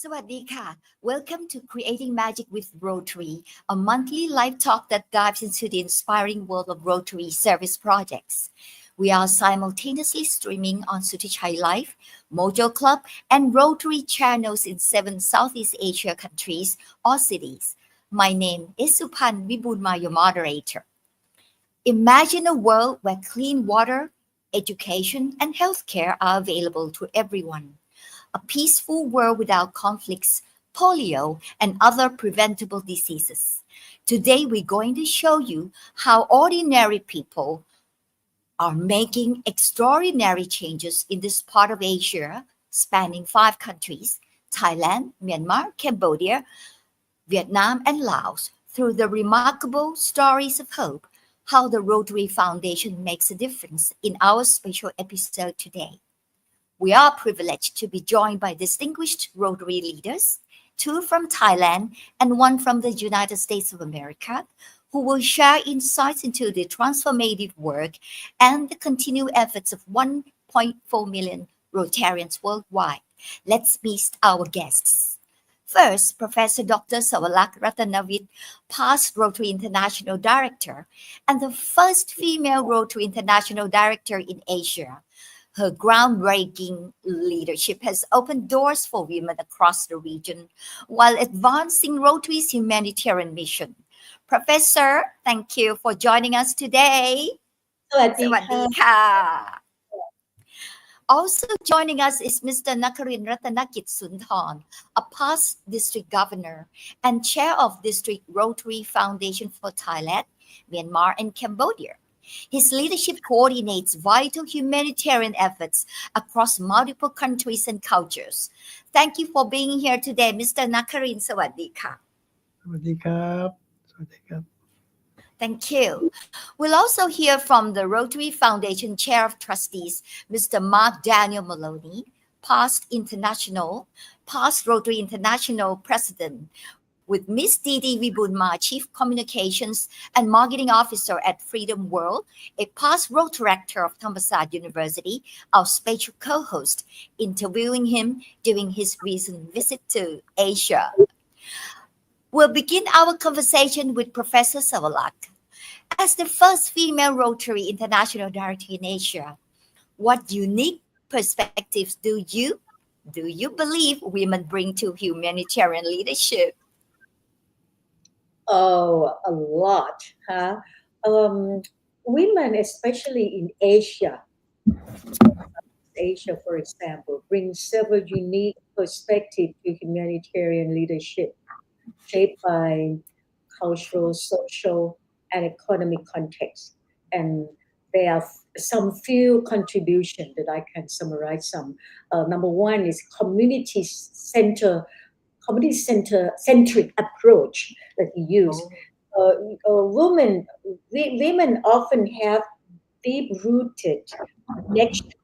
Sawadika. Welcome to Creating Magic with Rotary, a monthly live talk that dives into the inspiring world of Rotary service projects. We are simultaneously streaming on Sutichay Live, Mojo Club, and Rotary channels in 7 Southeast Asia countries or cities. My name is Supan Vibunma, your moderator. Imagine a world where clean water, education, and healthcare are available to everyone. A peaceful world without conflicts, polio, and other preventable diseases. Today, we're going to show you how ordinary people are making extraordinary changes in this part of Asia, spanning 5 countries, Thailand, Myanmar, Cambodia, Vietnam, and Laos, through the remarkable stories of hope, how the Rotary Foundation makes a difference in our special episode today. We are privileged to be joined by distinguished Rotary leaders, 2 from Thailand and 1 from the United States of America, who will share insights into the transformative work and the continued efforts of 1.4 million Rotarians worldwide. Let's meet our guests. First, Professor Dr. Saowalak Rattanavich, past Rotary International Director and the first female Rotary International Director in Asia. Her groundbreaking leadership has opened doors for women across the region while advancing Rotary's humanitarian mission. Professor, thank you for joining us today. สวัสดีค่ะ Also joining us is Mr. Nakarin Ratanakitsunthorn, a past district governor and chair of District Rotary Foundation for Thailand, Myanmar, and Cambodia. His leadership coordinates vital humanitarian efforts across multiple countries and cultures. Thank you for being here today, Mr. Nakarin. Sawadika. สวัสดีครับ Thank you. We'll also hear from the Rotary Foundation Chair of Trustees, Mr. Mark Daniel Maloney, past Rotary International President, with Ms. Didi Vibunma, Chief Communications and Marketing Officer at Freedom World, a past Rotaract of Thammasat University, our special co-host, interviewing him during his recent visit to Asia. We'll begin our conversation with Professor Saowalak. As the first female Rotary International Director in Asia, what unique perspectives do you believe women bring to humanitarian leadership? Oh, a lot, huh? Women, especially in Asia, for example, bring several unique perspectives to humanitarian leadership, shaped by cultural, social, and economic context. And there are some few contributions that I can summarize some. Number 1 is community-centric approach that we use. Women often have deep-rooted connection to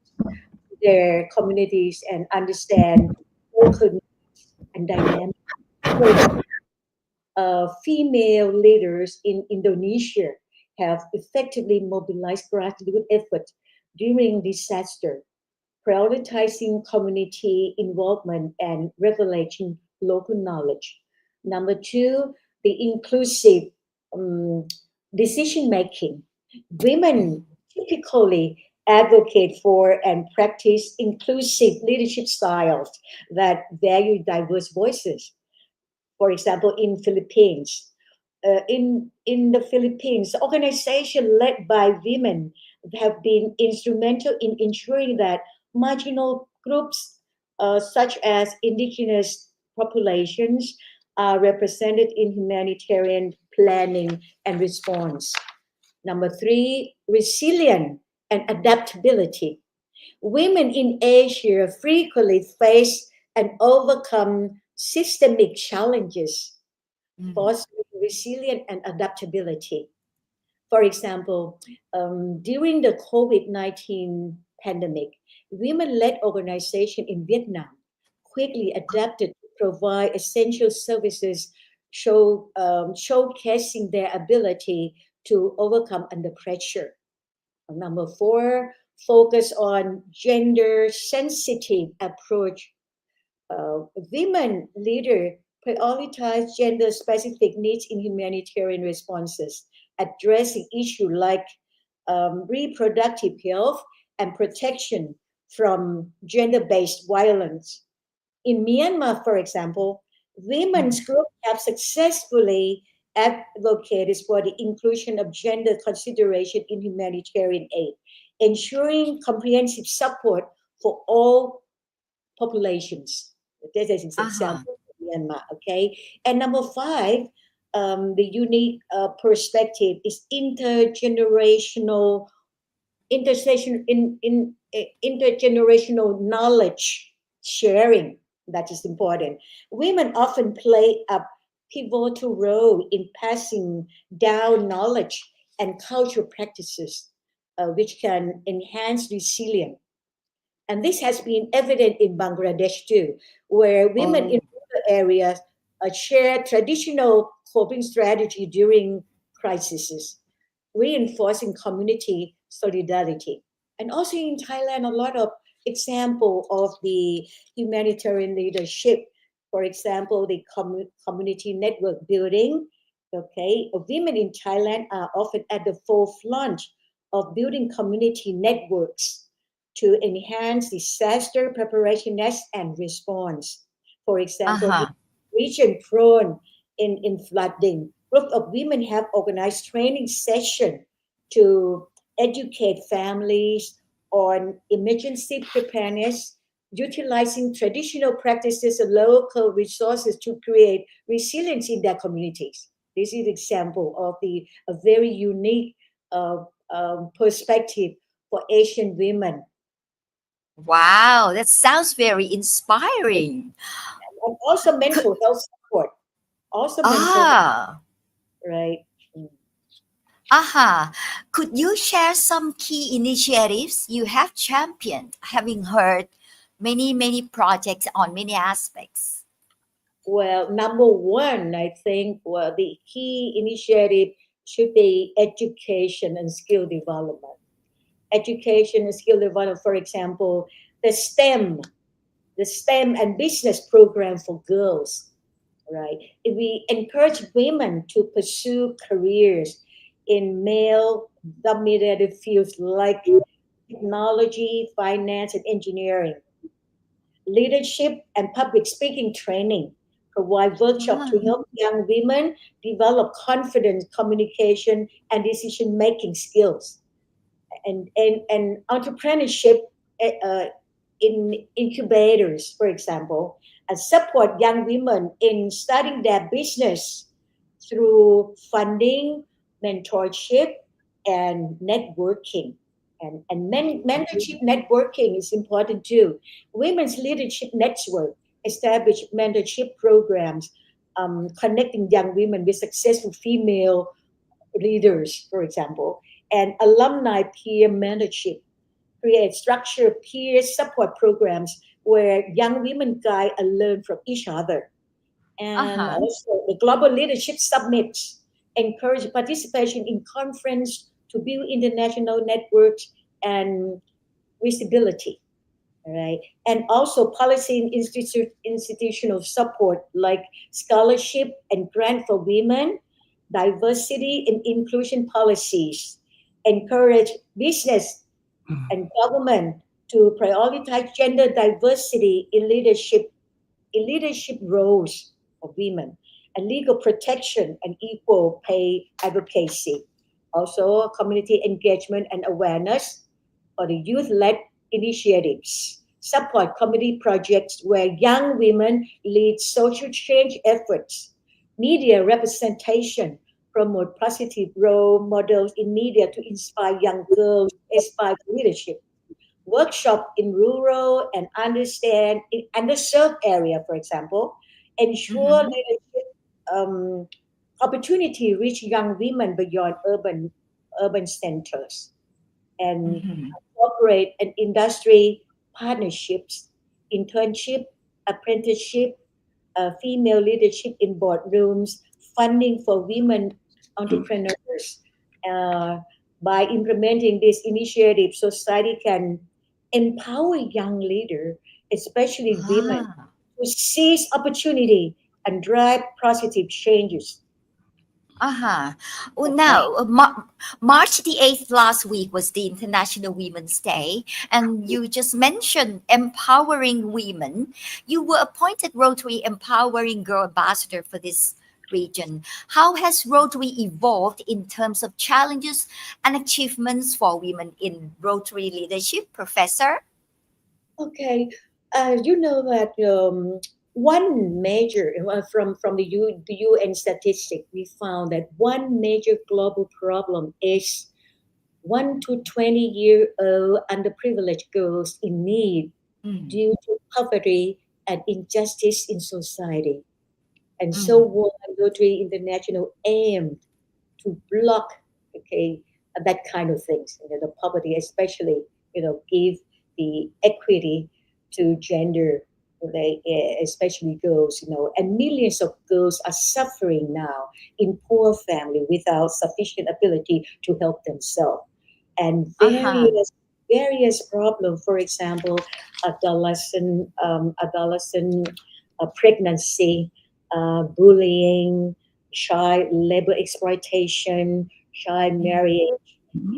their communities and understand local needs and dynamics. Female leaders in Indonesia have effectively mobilized grassroots efforts during disaster, prioritizing community involvement and leveraging local knowledge. Number 2, the inclusive decision making. Women typically advocate for and practice inclusive leadership styles that value diverse voices. For example, in Philippines, in the Philippines, organizations led by women have been instrumental in ensuring that marginal groups such as indigenous populations are represented in humanitarian planning and response. Number 3, resilience and adaptability. Women in Asia frequently face and overcome systemic challenges, Mm. fostering resilience and adaptability. For example, during the COVID-19 pandemic, women-led organization in Vietnam quickly adapted to provide essential services, showcasing their ability to overcome under pressure. Number four, focus on gender sensitive approach. Women leader prioritize gender specific needs in humanitarian responses, addressing issues like reproductive health and protection from gender based violence. In Myanmar, for example, Mm. women's groups have successfully advocated for the inclusion of gender consideration in humanitarian aid, ensuring comprehensive support for all populations. This is an Uh-huh. example of Myanmar, okay? And number five, the unique perspective is intergenerational knowledge sharing. That is important. Women often play a pivotal role in passing down knowledge and cultural practices, which can enhance resilience. And this has been evident in Bangladesh too, where women in Oh. rural areas share traditional coping strategy during crises, reinforcing community solidarity. And also in Thailand, a lot of example of the humanitarian leadership. For example, the community network building. Okay, women in Thailand are often at the forefront of building community networks to enhance disaster preparedness and response. For example, in Uh-huh. region prone in flooding, group of women have organized training session to educate families on emergency preparedness, utilizing traditional practices and local resources to create resilience in their communities. This is an example of a very unique uh, perspective for Asian women. Wow, that sounds very inspiring. And also Could, mental health support. Also mental health, ah, right? Mm. aha. Could you share some key initiatives you have championed, having heard many projects on many aspects? Well, number one, I think the key initiative should be education and skill development. Education and skill development, for example, the STEM, the STEM and business program for girls, right? If we encourage women to pursue careers in male dominated fields like technology, finance, and engineering, leadership and public speaking training, provide workshops to Ah, help young women develop confidence, communication, and decision making skills. And entrepreneurship in incubators, for example, and support young women in starting their business through funding, mentorship, and networking. And mentorship networking is important too. Women's Leadership Network establish mentorship programs, connecting young women with successful female leaders, for example, and alumni peer mentorship, create structured peer support programs where young women guide and learn from each other. And uh-huh. also the Global Leadership Summits encourage participation in conference to build international networks and visibility. All right. And also policy and institutional support like scholarship and grant for women, diversity and inclusion policies, encourage business and government to prioritize gender diversity in leadership roles of women, and legal protection and equal pay advocacy. Also, community engagement and awareness for the youth-led initiatives. Support community projects where young women lead social change efforts. Media representation promote positive role models in media to inspire young girls, aspire to leadership. workshop in rural and understand in underserved area, for example, ensure Mm-hmm. leadership opportunity reach young women beyond urban centers, and Mm-hmm. corporate and industry partnerships, internship, apprenticeship, female leadership in boardrooms, funding for women entrepreneurs. Uh, by implementing this initiative, society can empower young leaders, especially women, Ah. to seize opportunity and drive positive changes. Uh-huh. Well, Okay. now, March the 8th last week was the International Women's Day, and you just mentioned empowering women. You were appointed Rotary Empowering Girl Ambassador for this region. How has Rotary evolved in terms of challenges and achievements for women in Rotary leadership, Professor? Okay, you know that one major from the UN statistic, we found that one major global problem is 1 to 20-year-old underprivileged girls in need Mm, due to poverty and injustice in society. And so mm, World Rotary International aimed to block, okay, that kind of things, the poverty, especially, give the equity to gender, they, especially girls, and millions of girls are suffering now in poor family without sufficient ability to help themselves, and uh-huh. various problems. For example, adolescent pregnancy, bullying, child labor exploitation, child Mm, marriage,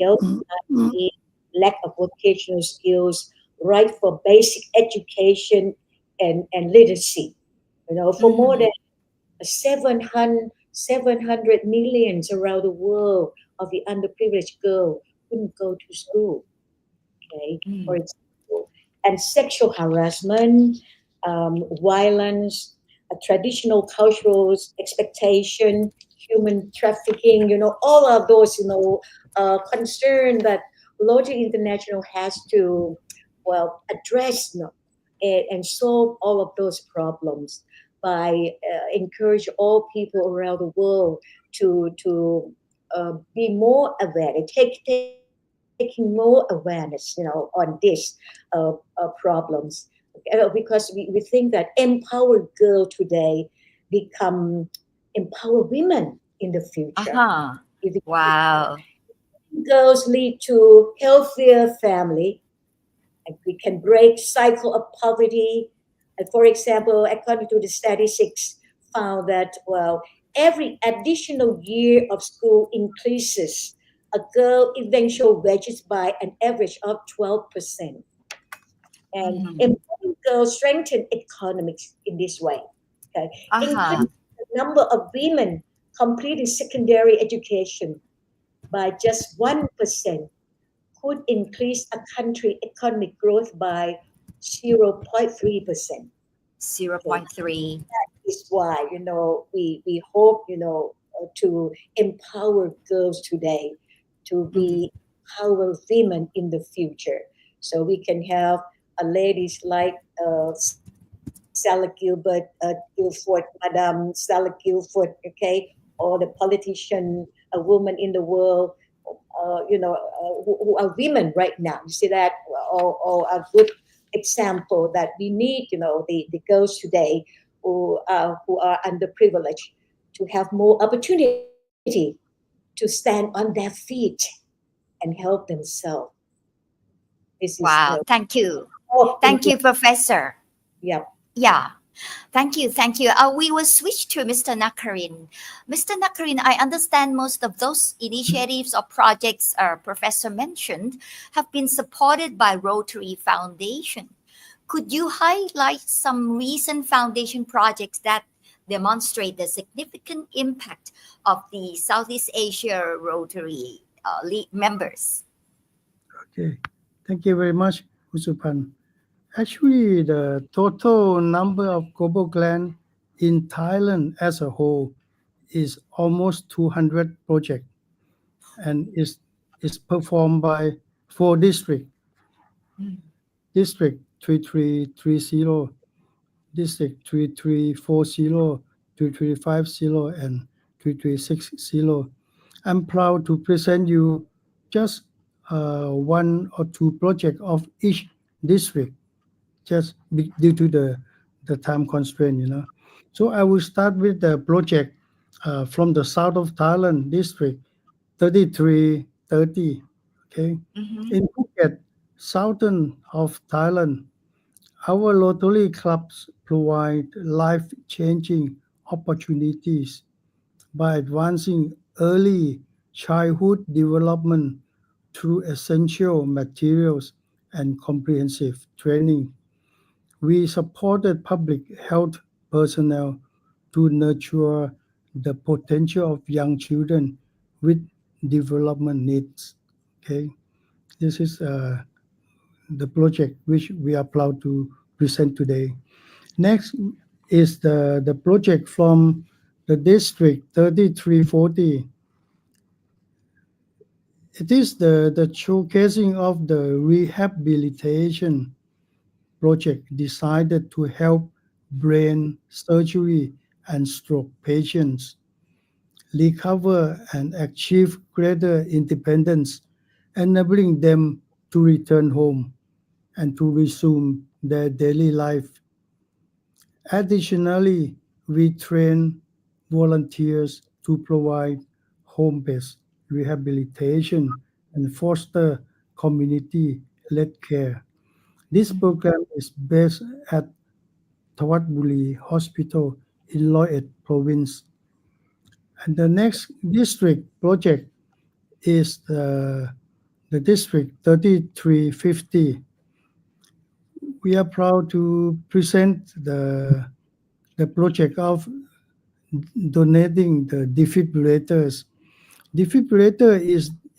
health inequity, lack of vocational skills, right for basic education and literacy. For more mhm, than 700 millions around the world of the underprivileged girl couldn't go to school, okay, for mm, example, and sexual harassment, violence, traditional cultural expectation, human trafficking, all of those, concern that Rotary International has to, well, address, and solve all of those problems by encourage all people around the world to be more aware, and taking more awareness, on this problems. Because we think that empower girl today become empower women in the future. uh-huh. If Wow. girls lead to healthier family, and we can break cycle of poverty. And for example, according to the statistics, found that, well, every additional year of school increases a girl eventual wages by an average of 12%. And Mhm. empowering girls strengthen economics in this way. Okay, increase Uh-huh. the number of women completing secondary education by just 1% could increase a country economic growth by 0.3%. Okay, 0.3. is why, we hope, to empower girls today to Mm. be empower women in the future, so we can have ladies like Sally Gilbert, Guilford, Madame Sally Guilford, okay, or the politician, a woman in the world, who are women right now. You see that, or a good example that we need, the girls today who are underprivileged to have more opportunity to stand on their feet and help themselves. This is, Wow. Thank you. hope in Thank you, Professor. yeah. Yeah. Thank you. Thank you. We will switch to Mr. Nakarin. Mr. Nakarin, I understand most of those initiatives or projects our professor mentioned have been supported by Rotary Foundation. Could you highlight some recent foundation projects that demonstrate the significant impact of the Southeast Asia Rotary members? Okay, thank you very much, Usupan. Actually, the total number of global grants in Thailand as a whole is almost 200 projects and is performed by 4 districts. Mm. District 3330, District 3340, 3350, and 3360. I'm proud to present you just one or two projects of each district, just due to the time constraint, you know. So I will start with the project from the south of Thailand, District 3330. Okay, Mm-hmm. in Phuket, southern of Thailand, our Rotary clubs provide life-changing opportunities by advancing early childhood development through essential materials and comprehensive training. We supported public health personnel to nurture the potential of young children with development needs. Okay, this is the project which we are proud to present today. Next is the project from the district 3340. It is the showcasing of the rehabilitation project designed to help brain surgery and stroke patients recover and achieve greater independence, enabling them to return home and to resume their daily life. Additionally, we train volunteers to provide home based rehabilitation and foster community led care. This Mm-hmm. program is based at Thawatburi Hospital in Loyet Province. And the next district project is the district 3350. We are proud to present the project of donating the defibrillators. Defibrillator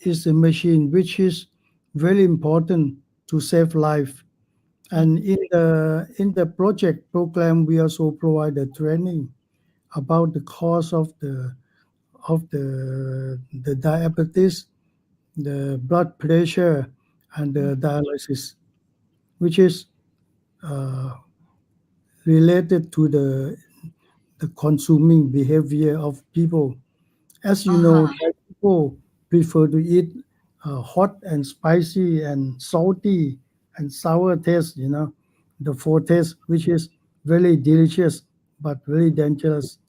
is a machine which is very important to save life. And in the project program, we also provide a training about the cause of the diabetes, the blood pressure, and the Mm-hmm. dialysis, which is uh, related to the consuming behavior of people. As you know, Uh-huh. Thai people prefer to eat hot and spicy and salty and sour taste, you know, the four taste, which is very delicious but very dangerous.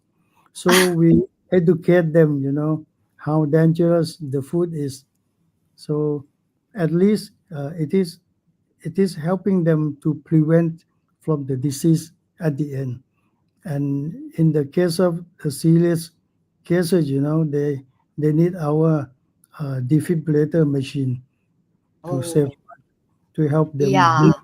So we educate them, you know, how dangerous the food is. So at least it is helping them to prevent from the disease at the end. And in the case of the serious cases, you know, they need our defibrillator machine to save, Oh, to help them yeah. live.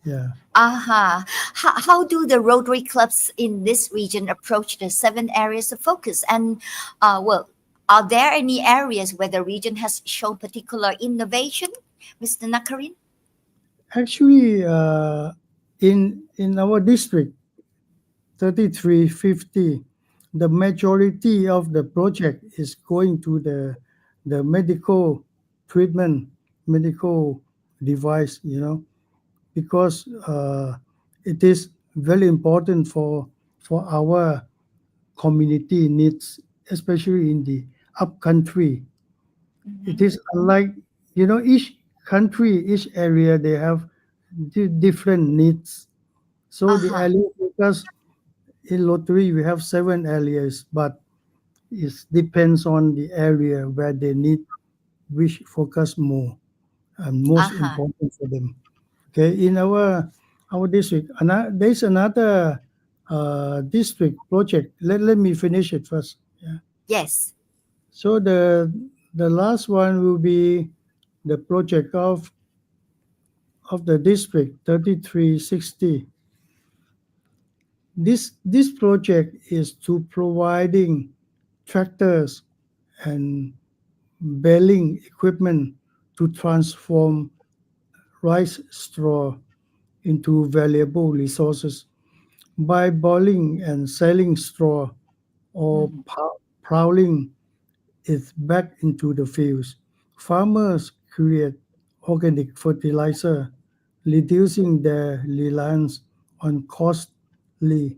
Yeah. Uh-huh. How do the Rotary clubs in this region approach the seven areas of focus? And, well, are there any areas where the region has shown particular innovation, Mr. Nakarin? Actually, in our district 3350, the majority of the project is going to the medical treatment, medical device, you know, because it is very important for our community needs, especially in the up country. It Mm-hmm. is unlike, you know, each country, each area, they have different needs. So the Uh-huh. area focus in lottery we have seven areas, but it depends on the area where they need which focus more and most Uh-huh. important for them. Okay, in our district, there's another district project. Let me finish it first. Yeah. Yes. So the last one will be the project of the district 3360. This project is to providing tractors and baling equipment to transform rice straw into valuable resources by boiling and selling straw or Mm-hmm. plowing it back into the fields. Farmers create organic fertilizer reducing their reliance on costly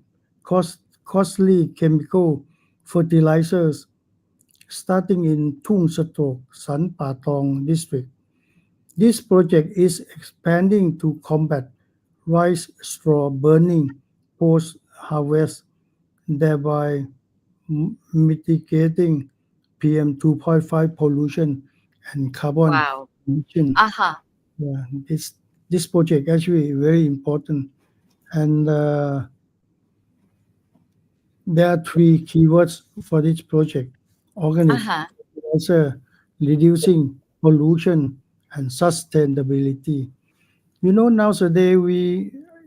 chemical fertilizers, starting in Thung Satok, San Patong district. This project is expanding to combat rice straw burning post-harvest, thereby mitigating PM 2.5 pollution and carbon Wow. emission. Uh-huh. Yeah, this project actually very important, and there are three keywords for this project: organic Uh-huh. fertilizer, reducing pollution, and sustainability. Nowadays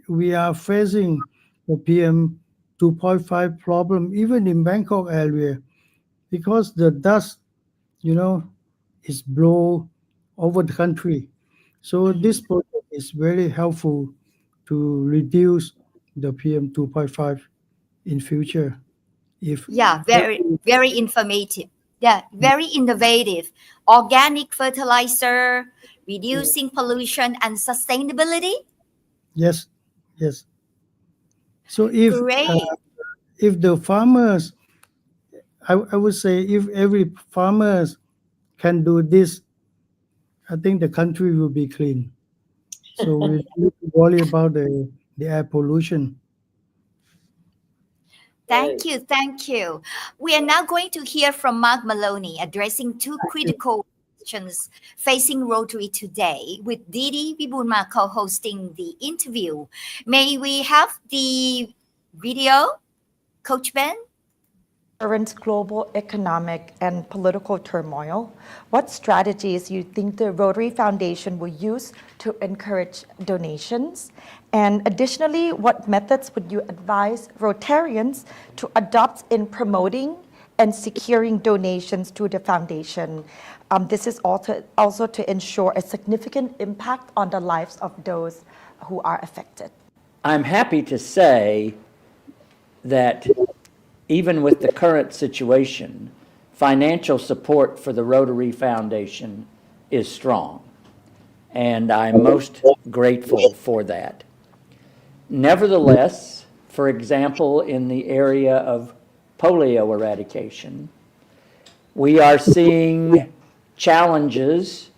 we are facing the PM 2.5 problem even in Bangkok area because the dust, you know, is blow over the country. So Mhm. this project is very helpful to reduce the PM 2.5 in future. If Yeah, very informative. Yeah, very innovative. Organic fertilizer, reducing pollution and sustainability. yes, yes. So Great. if the farmers, I would say if every farmers can do this, I think the country will be clean. So we need to worry about the air pollution. Thank you. Thank you. We are now going to hear from Mark Maloney addressing two critical questions facing Rotary today, with Didi Vibulma co hosting the interview. May we have the video, Coach Ben? Current global economic and political turmoil, what strategies you think the Rotary Foundation will use to encourage donations? And additionally, what methods would you advise Rotarians to adopt in promoting and securing donations to the foundation? This is also to ensure a significant impact on the lives of those who are affected. I'm happy to say that even with the current situation, financial support for the Rotary Foundation is strong, and I'm most grateful for that. Nevertheless, for example, in the area of polio eradication, we are seeing challenges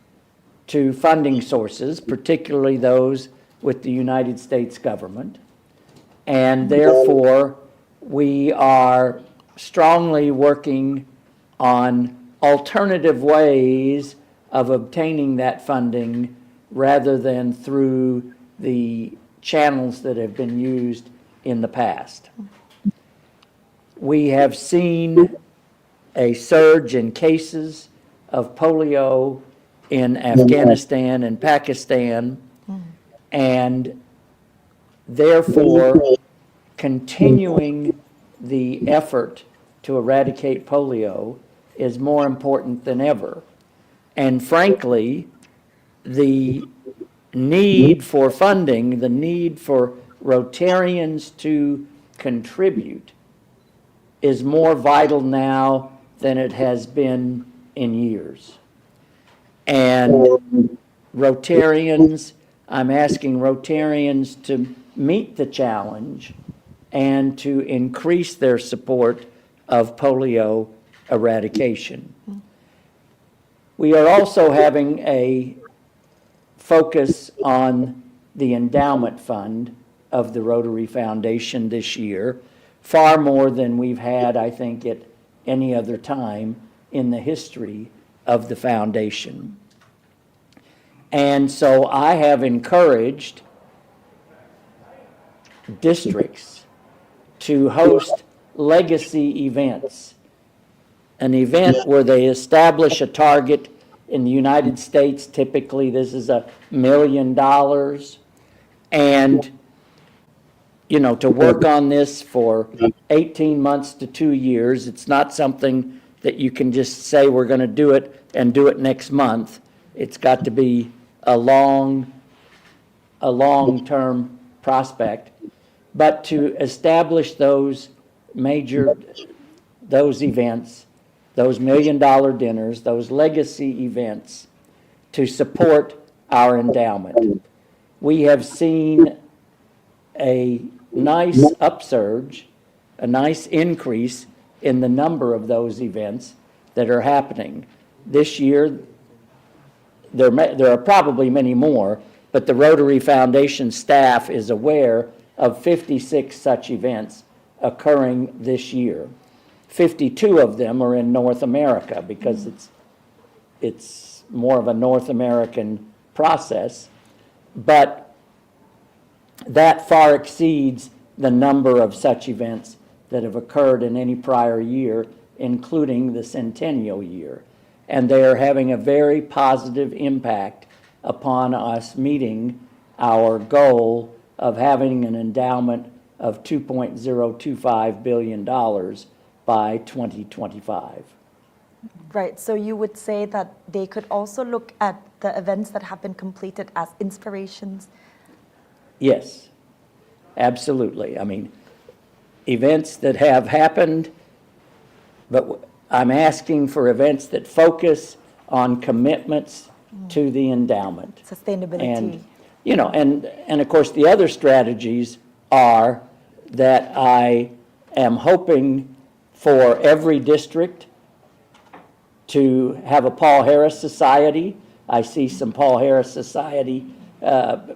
to funding sources, particularly those with the United States government, and therefore we are strongly working on alternative ways of obtaining that funding rather than through the channels that have been used in the past. We have seen a surge in cases of polio in Afghanistan and Pakistan, and therefore continuing the effort to eradicate polio is more important than ever. And frankly, the need for funding, the need for Rotarians to contribute is more vital now than it has been in years. And Rotarians, I'm asking Rotarians to meet the challenge and to increase their support of polio eradication. We are also having a focus on the endowment fund of the Rotary Foundation this year, far more than we've had, I think, at any other time in the history of the foundation. And so I have encouraged districts to host legacy events, an event where they establish a target. In the United States, typically this is $1 million, and to work on this for 18 months to 2 years. It's not something that you can just say we're going to do it and do it next month. It's got to be a long-term prospect. But to establish those events, those $1 million dinners, those legacy events to support our endowment. we have seen a nice upsurge, a nice increase in the number of those events that are happening. This year, there are probably many more, but the Rotary Foundation staff is aware of 56 such events occurring this year. 52 of them are in North America because it's more of a North American process, but that far exceeds the number of such events that have occurred in any prior year, including the centennial year. And they are having a very positive impact upon us meeting our goal of having an endowment of $2.025 billion by 2025. Right, so you would say that they could also look at the events that have been completed as inspirations? Yes, absolutely. I mean, events that have happened, but I'm asking for events that focus on commitments to the endowment. Sustainability. And, you know, and of course, the other strategies are that I am hoping for every district to have a Paul Harris Society. I see some Paul Harris Society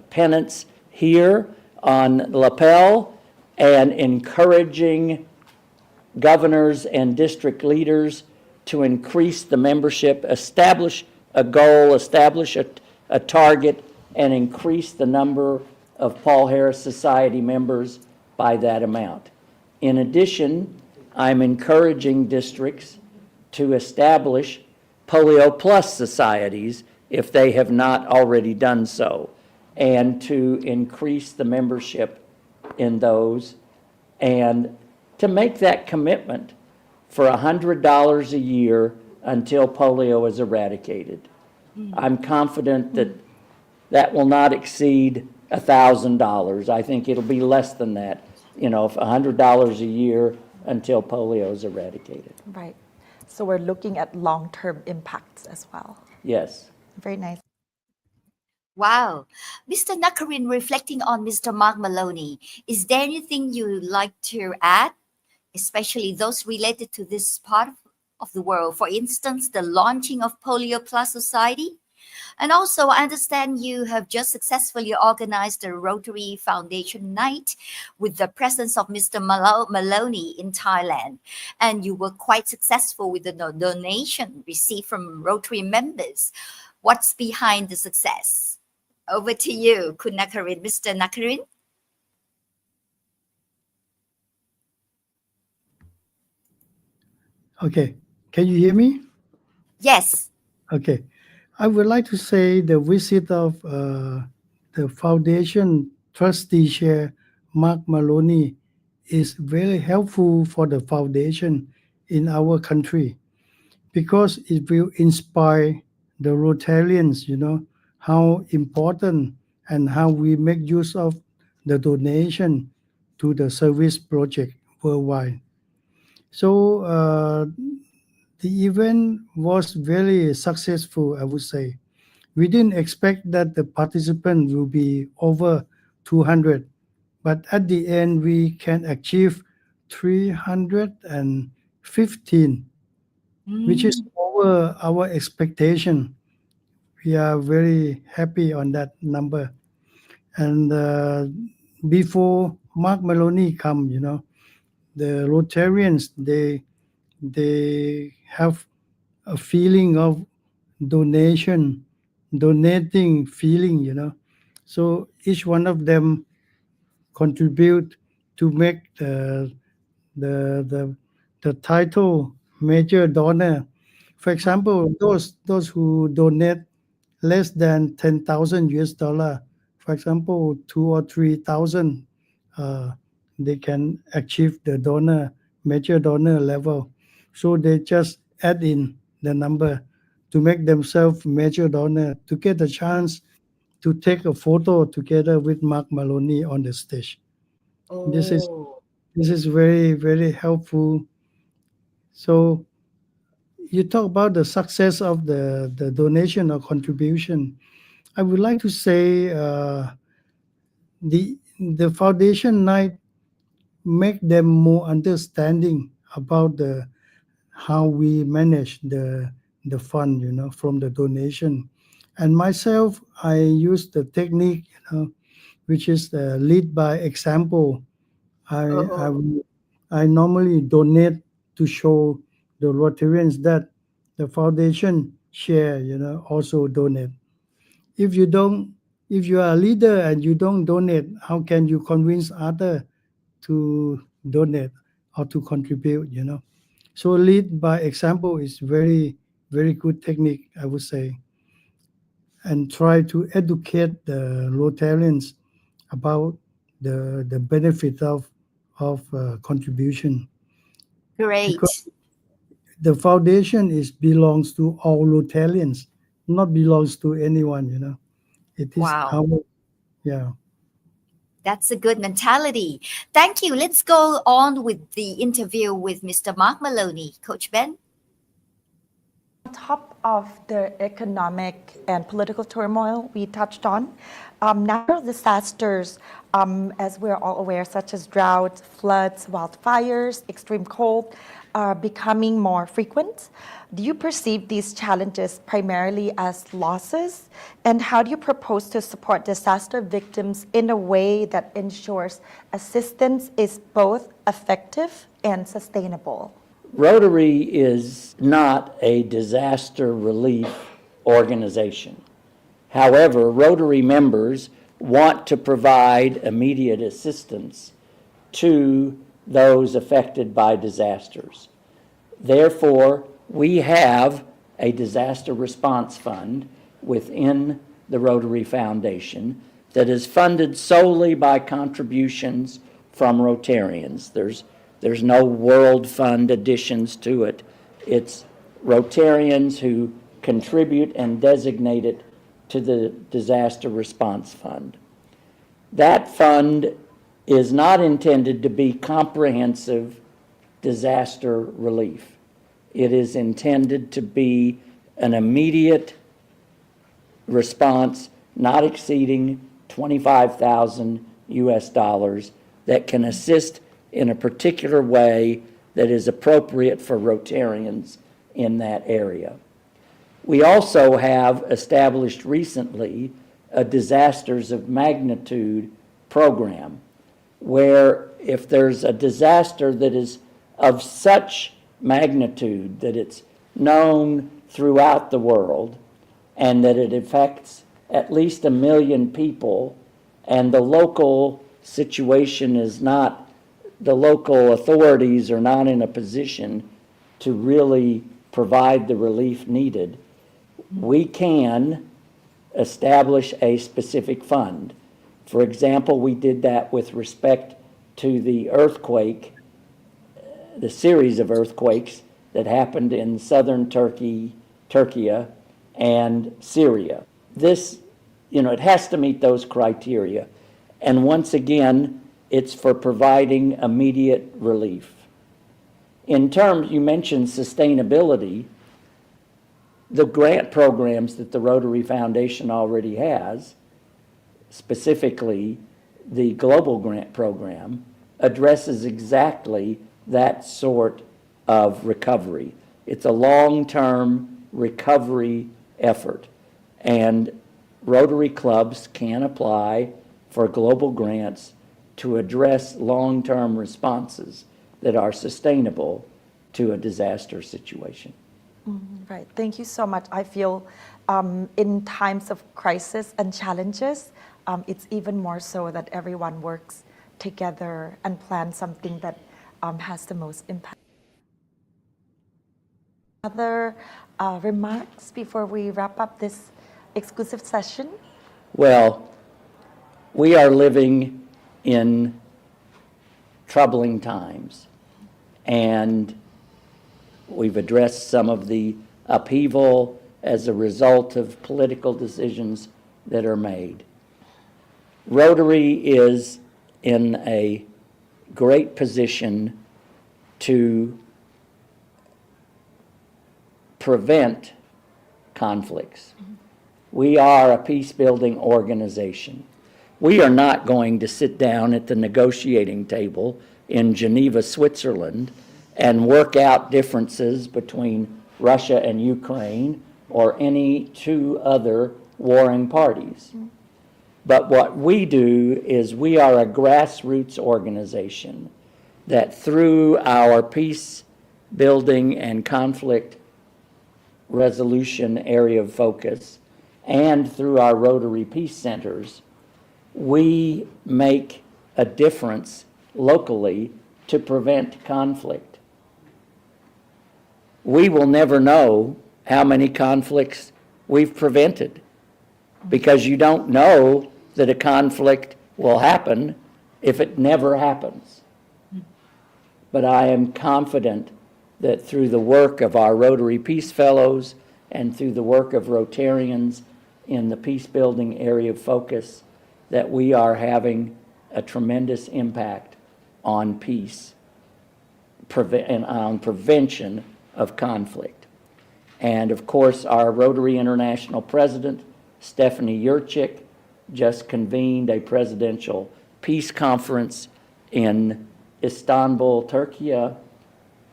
pennants here on lapel, and encouraging governors and district leaders to increase the membership, establish a goal, establish a target, and increase the number of Paul Harris Society members by that amount. In addition, I'm encouraging districts to establish Polio Plus societies if they have not already done so, and to increase the membership in those, and to make that commitment for $100 a year until polio is eradicated. I'm confident that that will not exceed $1,000. I think it'll be less than that, you know, $100 a year until polio is eradicated. Right, so we're looking at long-term impacts as well. Yes. Very nice. Wow. Mr. Nakarin, reflecting on Mr. Mark Maloney, is there anything you'd like to add, especially those related to this part of the world? For instance, the launching of Polio Plus Society? And also, I understand you have just successfully organized the Rotary Foundation Night with the presence of Mr. Maloney in Thailand. And you were quite successful with the donation received from Rotary members. What's behind the success? Over to you, Kun Nakarin, Mr. Nakarin. Okay, can you hear me? Yes. Okay, I would like to say the visit of the foundation trustee chair, Mark Maloney, is very helpful for the foundation in our country because it will inspire the Rotarians, you know, how important and how we make use of the donation to the service project worldwide. So the event was very successful, I would say. We didn't expect that the participant will be over 200, but at the end we can achieve 315, which is over our expectation. We are very happy on that number. And before Mark Maloney come, you know, the Rotarians, they have a feeling of donating feeling, you know. So each one of them contribute to make the title major donor. For example, those who donate less than 10,000 US dollar, for example, 2 or 3,000, they can achieve the major donor level. So they just add in the number to make themselves major donor to get a chance to take a photo together with Mark Maloney on the stage. This is Oh. this is very, very helpful. So you talk about the success of the donation or contribution. I would like to say the foundation night make them more understanding about the how we manage the fund, from the donation. And myself, I use the technique, which is the lead by example. I I, Oh, will- I normally donate to show the Rotarians that the foundation share, also donate. If you don't, if you are a leader and you don't donate, how can you convince other to donate or to contribute? So lead by example is very, very good technique, I would say, and try to educate the Rotarians about the benefit of contribution, because great. the foundation is belongs to all Rotarians, not belongs to anyone. It is Wow. our, yeah. That's a good mentality. Thank you. Let's go on with the interview with Mr. Mark Maloney. Coach Ben? On top of the economic and political turmoil we touched on, natural disasters, as we're all aware, such as droughts, floods, wildfires, extreme cold, are becoming more frequent. Do you perceive these challenges primarily as losses? And how do you propose to support disaster victims in a way that ensures assistance is both effective and sustainable? Rotary is not a disaster relief organization. However, Rotary members want to provide immediate assistance to those affected by disasters. Therefore, we have a disaster response fund within the Rotary Foundation that is funded solely by contributions from Rotarians. There's no World Fund additions to it. It's Rotarians who contribute and designate it to the Disaster Response Fund. That fund is not intended to be comprehensive disaster relief. It is intended to be an immediate response not exceeding 25,000 US dollars that can assist in a particular way that is appropriate for Rotarians in that area. We also have established recently a disasters of magnitude program where if there's a disaster that is of such magnitude that it's known throughout the world and that it affects at least 1 million people, and the local situation is not, the local authorities are not in a position to really provide the relief needed, we can establish a specific fund. For example, we did that with respect to the earthquake, the series of earthquakes that happened in southern Turkey and Syria. This, it has to meet those criteria. And once again, it's for providing immediate relief. In terms, you mentioned sustainability, the grant programs that the Rotary Foundation already has, specifically the Global Grant Program, addresses exactly that sort of recovery. It's a long-term recovery effort, and Rotary clubs can apply for global grants to address long-term responses that are sustainable to a disaster situation. Right. Thank you so much. I feel in times of crisis and challenges, it's even more so that everyone works together and plans something that has the most impact. Other remarks before we wrap up this exclusive session? Well, we are living in troubling times, and we've addressed some of the upheaval as a result of political decisions that are made. Rotary is in a great position to prevent conflicts. We are a peace-building organization. We are not going to sit down at the negotiating table in Geneva, Switzerland, and work out differences between Russia and Ukraine or any two other warring parties. But what we do is we are a grassroots organization that through our peace building and conflict resolution area of focus and through our Rotary Peace Centers, we make a difference locally to prevent conflict. We will never know how many conflicts we've prevented because you don't know that a conflict will happen if it never happens. But I am confident that through the work of our Rotary Peace Fellows and through the work of Rotarians in the peace building area of focus, that we are having a tremendous impact on peace and on prevention of conflict. And of course, our Rotary International President, Stephanie Yurchik, just convened a presidential peace conference in Istanbul, Turkey,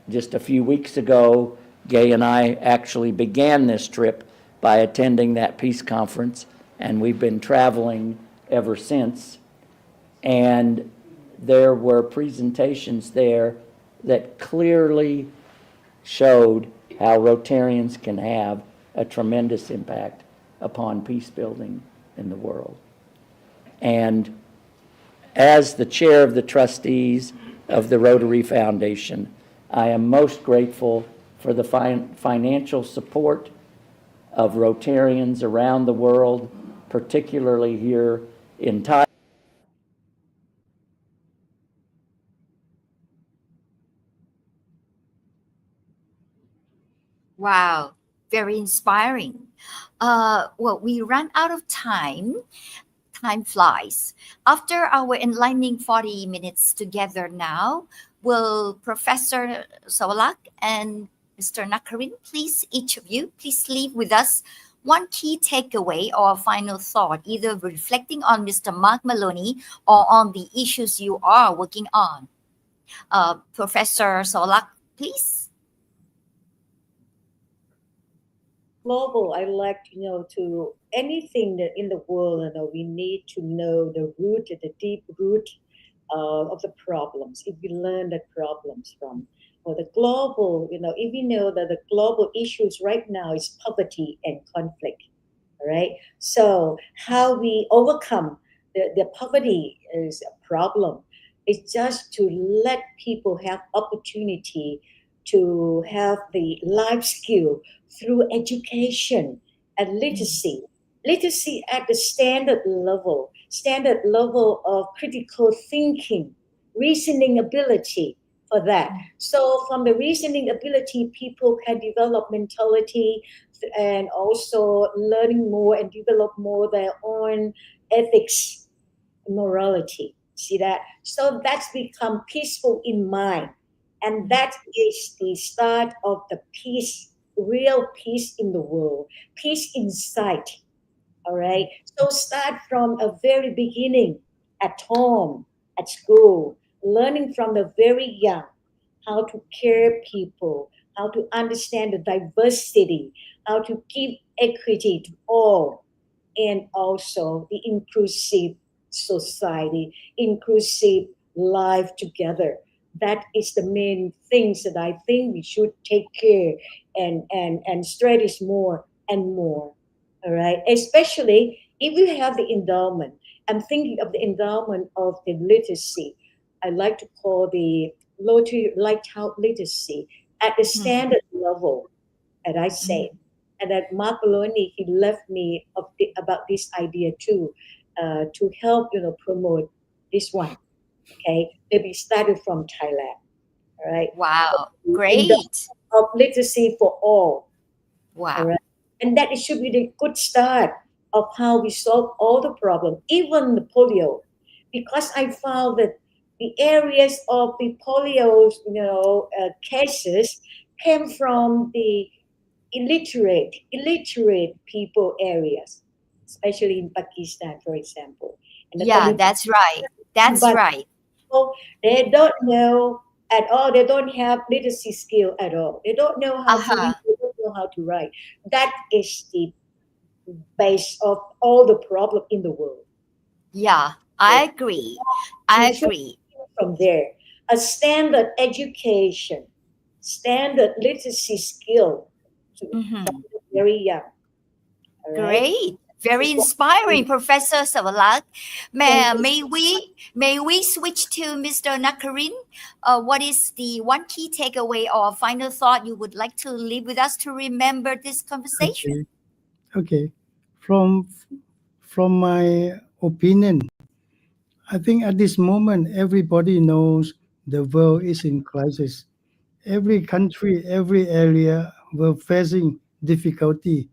just a few weeks ago. Gay and I actually began this trip by attending that peace conference, and we've been traveling ever since. And there were presentations there that clearly showed how Rotarians can have a tremendous impact upon peace building in the world. And as the chair of the trustees of the Rotary Foundation, I am most grateful for the financial support of Rotarians around the world, particularly here in Thailand. Wow, very inspiring. Well, we ran out of time. Time flies. After our enlightening 40 minutes together now, will Professor Saowalak and Mr. Nakarin, please, each of you, please leave with us one key takeaway or final thought, either reflecting on Mr. Mark Maloney or on the issues you are working on. Professor Saowalak, please. Global, I like to anything that in the world, we need to know the root, the deep root of the problems. If we learn the problems from, or the global, if we know that the global issues right now is poverty and conflict, all right? So how we overcome the poverty is a problem. It's just to let people have opportunity to have the life skill through education and literacy. Literacy at the standard level of critical thinking, reasoning ability for that. So from the reasoning ability, people can develop mentality and also learning more and develop more their own ethics, morality. See that? So that's become peaceful in mind. And that is the start of the peace, real peace in the world, peace inside. All right. So start from a very beginning at home, at school, learning from the very young how to care people, how to understand the diversity, how to give equity to all, and also the inclusive society, inclusive life together. That is the main things that I think we should take care and strategize more and more. All right, especially if you have the endowment. I'm thinking of the endowment of the literacy. I like to call the Rotary Lighthouse literacy at the standard level, as I say. And that Mark Maloney, he left me about this idea too, to help promote this one. Okay, maybe started from Thailand. All right, Wow, endowment great. of literacy for all. All Wow. right. And that it should be the good start of how we solve all the problems, even the polio. Because I found that the areas of the polio, cases came from the illiterate people areas, especially in Pakistan, for example. And Yeah, that's right. That's but right. people, they don't know at all. They don't have literacy skill at all. They don't know how to read. Uh-huh. They don't know how to write. That is the base of all the problem in the world. Yeah, So I agree. I we should agree. begin from there. A standard education, standard literacy skill from Mhm. the very young. All right. Great. This Very is what inspiring, Professor Saowalak. thank you. May we switch to Mr. Nakarin? What is the one key takeaway or final thought you would like to leave with us to remember this conversation? Okay. Okay. From from my opinion, I think at this moment everybody knows the world is in crisis. Every country, every area were facing difficulty.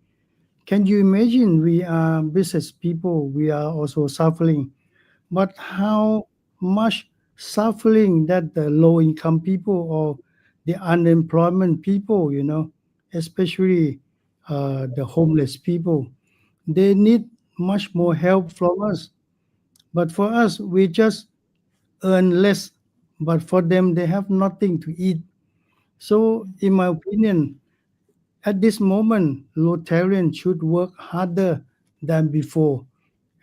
Can you imagine we are business people, we are also suffering. But how much suffering that the low income people or the unemployment people, especially the homeless people, they need much more help from us. But for us, we just earn less. But for them, they have nothing to eat. So, in my opinion, at this moment, Rotarians should work harder than before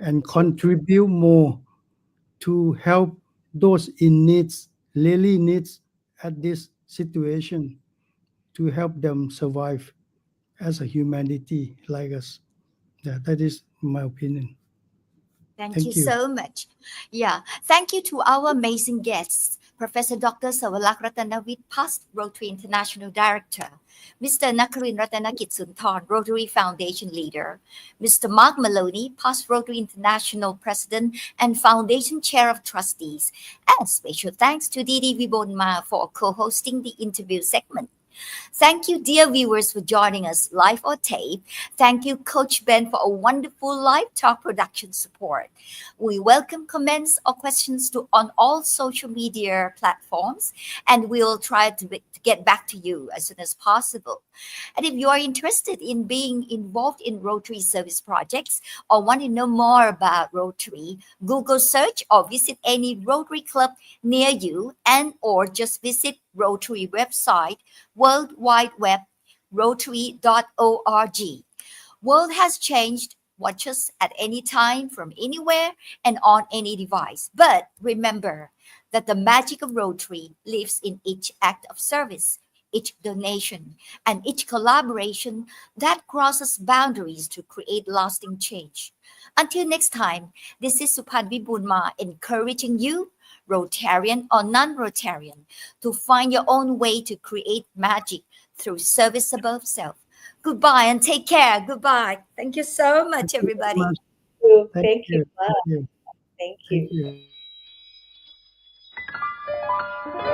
and contribute more to help those in needs, really needs at this situation to help them survive as a humanity like us. Yeah, that is my opinion. Thank you Thank you. so much. Yeah, thank you to our amazing guests, Professor Dr. Saowalak Rattanavich, past Rotary International Director, Mr. Nakarin Ratanakitsunthorn, Rotary Foundation Leader, Mr. Mark Maloney, past Rotary International President and Foundation Chair of Trustees, and special thanks to Didi Vibonma for co-hosting the interview segment. Thank you, dear viewers, for joining us live or tape. Thank you, Coach Ben, for a wonderful live talk production support. We welcome comments or questions on all social media platforms, and we'll try to get back to you as soon as possible. And if you are interested in being involved in Rotary service projects or want to know more about Rotary, Google search or visit any Rotary club near you, and or just visit Rotary website, World Wide Web, rotary.org. World has changed. Watch us at any time from anywhere and on any device. But remember that the magic of Rotary lives in each act of service, each donation, and each collaboration that crosses boundaries to create lasting change. Until next time, this is Supan Vibunma encouraging you, Rotarian or non-Rotarian, to find your own way to create magic through service above self. Goodbye and take care. Goodbye. Thank you so Thank much, you very everybody. much. Thank Thank you. you. Thank you. Thank Thank you. you.